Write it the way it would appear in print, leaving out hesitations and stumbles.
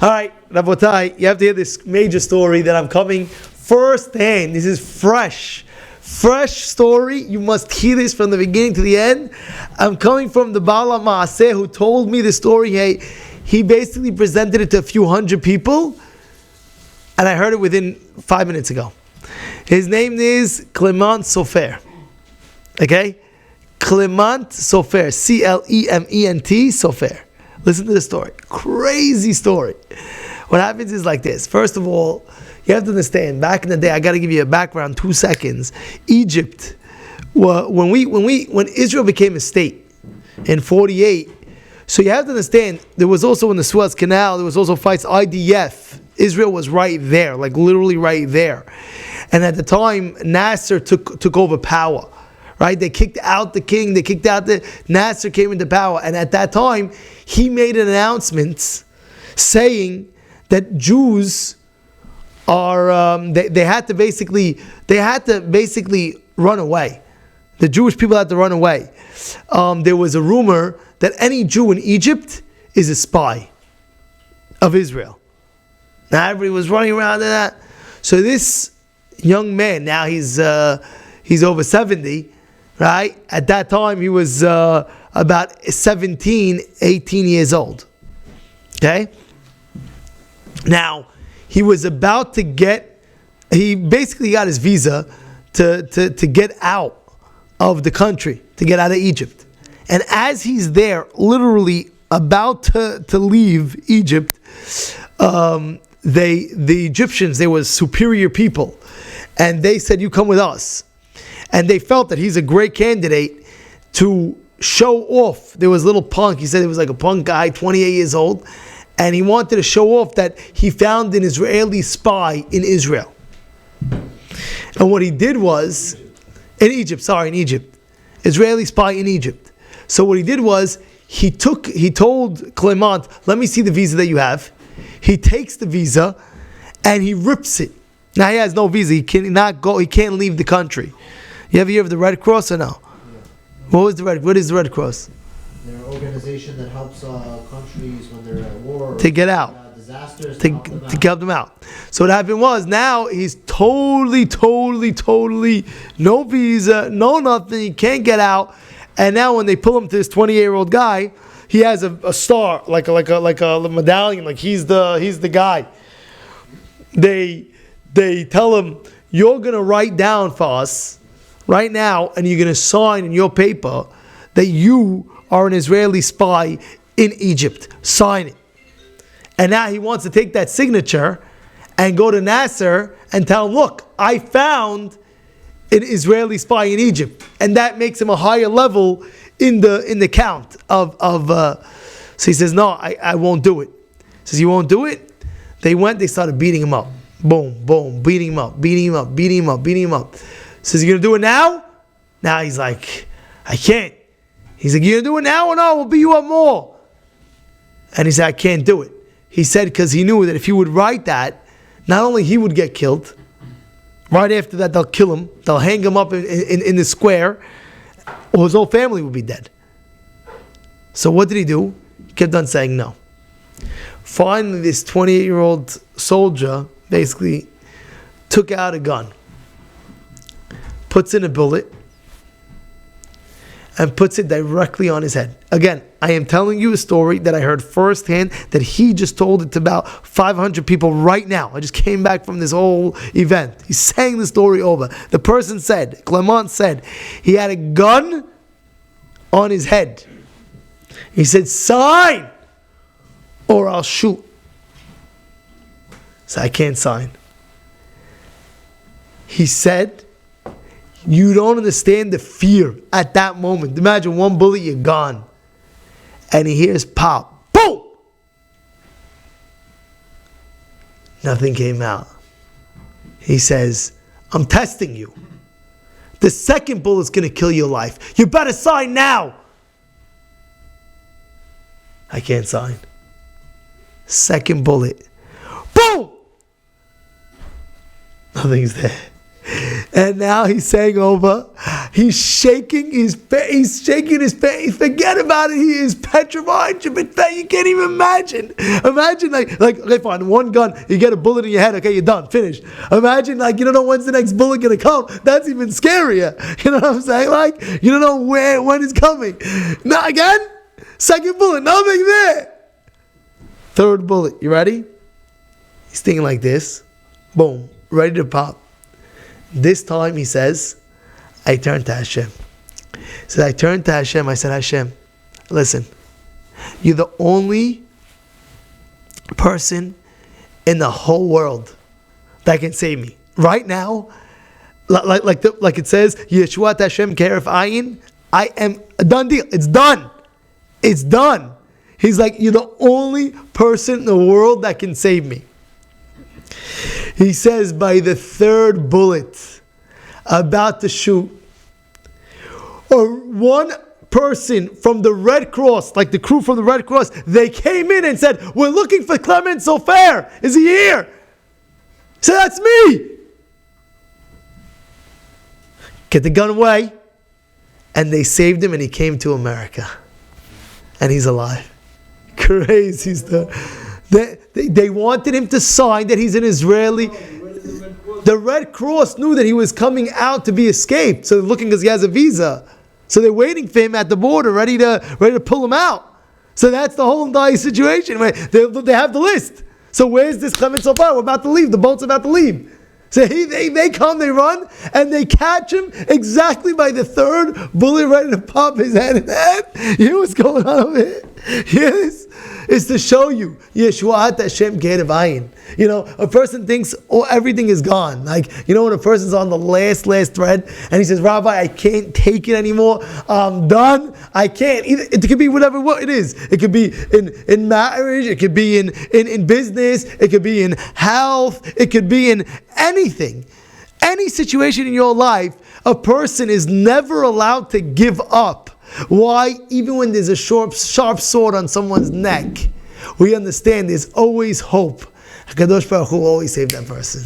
All right, Rabotai, you have to hear this major story that I'm coming first hand. This is fresh story. You must hear this from the beginning to the end. I'm coming from the Baal HaMaaseh who told me the story. He basically presented it to a few hundred people, and I heard it within 5 minutes ago. His name is Clement Sofer. Okay? Clement Sofer. Clement Sofer. Listen to the story. Crazy story. What happens is like this. First of all, you have to understand, back in the day, I got to give you a background, 2 seconds. Egypt, when Israel became a state in 48, so you have to understand, there was also in the Suez Canal, there was also fights, IDF. Israel was right there, like literally right there. And at the time, Nasser took over power. Right? They kicked out the king, Nasser came into power. And at that time, he made an announcement saying that Jews are, they had to basically run away. The Jewish people had to run away. There was a rumor that any Jew in Egypt is a spy of Israel. Now everybody was running around and that. So this young man, now he's over 70, right? At that time he was about 17, 18 years old. Okay? Now, he was about to he basically got his visa to get out of the country, to get out of Egypt. And as he's there, literally about to leave Egypt, the Egyptians, they were superior people, and they said, you come with us. And they felt that he's a great candidate to show off. There was a little punk, he said it was like a punk guy, 28 years old, and he wanted to show off that he found an Israeli spy in Israel. And what he did was, in Egypt, Israeli spy in Egypt. So what he did was, he told Clement, let me see the visa that you have. He takes the visa, and he rips it. Now he has no visa, he can't leave the country. You ever hear of the Red Cross or no? Yeah. What is the Red Cross? They're an organization that helps countries when they're at war. To get out. Disasters. To help them out. So what happened was, now he's totally, no visa, no nothing, he can't get out. And now when they pull him to this 28-year-old guy, he has a star, like a medallion, like he's the guy. They tell him, you're going to write down for us right now, and you're going to sign in your paper that you are an Israeli spy in Egypt. Sign it. And now he wants to take that signature and go to Nasser and tell him, look, I found an Israeli spy in Egypt. And that makes him a higher level in the count of so he says, no, I won't do it. He says, you won't do it? They started beating him up. Boom, boom, beating him up. Says, you gonna do it now? Now he's like, I can't. He's like, you gonna do it now or no? We'll beat you up more. And he said, I can't do it. He said, because he knew that if he would write that, not only he would get killed, right after that they'll kill him, they'll hang him up in the square, or his whole family would be dead. So what did he do? He kept on saying no. Finally, this 28-year-old soldier basically took out a gun, puts in a bullet, and puts it directly on his head. Again, I am telling you a story that I heard firsthand, that he just told it to about 500 people right now. I just came back from this whole event. He's saying the story over. The person said, Clement said, he had a gun on his head. He said, sign or I'll shoot. So I can't sign. He said, you don't understand the fear at that moment. Imagine one bullet, you're gone. And he hears pop. Boom! Nothing came out. He says, I'm testing you. The second bullet's going to kill your life. You better sign now. I can't sign. Second bullet. Boom! Nothing's there. And now he's saying over, He's shaking his face. Forget about it. He is petrified. You can't even imagine. Imagine like okay, fine, one gun, you get a bullet in your head. Okay, you're done, finished. Imagine like you don't know when's the next bullet gonna come. That's even scarier. You know what I'm saying? Like you don't know when it's coming. Now again, second bullet, nothing there. Third bullet, you ready? He's thinking like this. Boom, ready to pop. This time he says, I turned to Hashem. He said, I turned to Hashem. I said, Hashem, listen, you're the only person in the whole world that can save me. Right now, like it says, Yeshuat Hashem Keref Ayin, I am a done deal. It's done. It's done. He's like, you're the only person in the world that can save me. He says, by the third bullet, about to shoot, or one person from the Red Cross, like the crew from the Red Cross, they came in and said, we're looking for Clement Sofer. Is he here? He said, that's me. Get the gun away. And they saved him and he came to America. And he's alive. Crazy stuff. They wanted him to sign that he's an Israeli. The Red Cross knew that he was coming out to be escaped. So they're looking because he has a visa. So they're waiting for him at the border, ready to pull him out. So that's the whole entire situation. They have the list. So where's this Clement Sofer? We're about to leave. The boat's about to leave. So they come, they run, and they catch him exactly by the third bullet ready to pop his head in that. You know what's going on over here? Yes, it's to show you Yeshuat Hashem Keref Ayin. You know, a person thinks everything is gone. Like, you know, when a person's on the last thread and he says, Rabbi, I can't take it anymore. I'm done. I can't. It could be whatever it is. It could be in marriage. It could be in business. It could be in health. It could be in anything. Any situation in your life, a person is never allowed to give up. Why? Even when there's a sharp sword on someone's neck, we understand there's always hope. HaKadosh Baruch Hu will always save that person.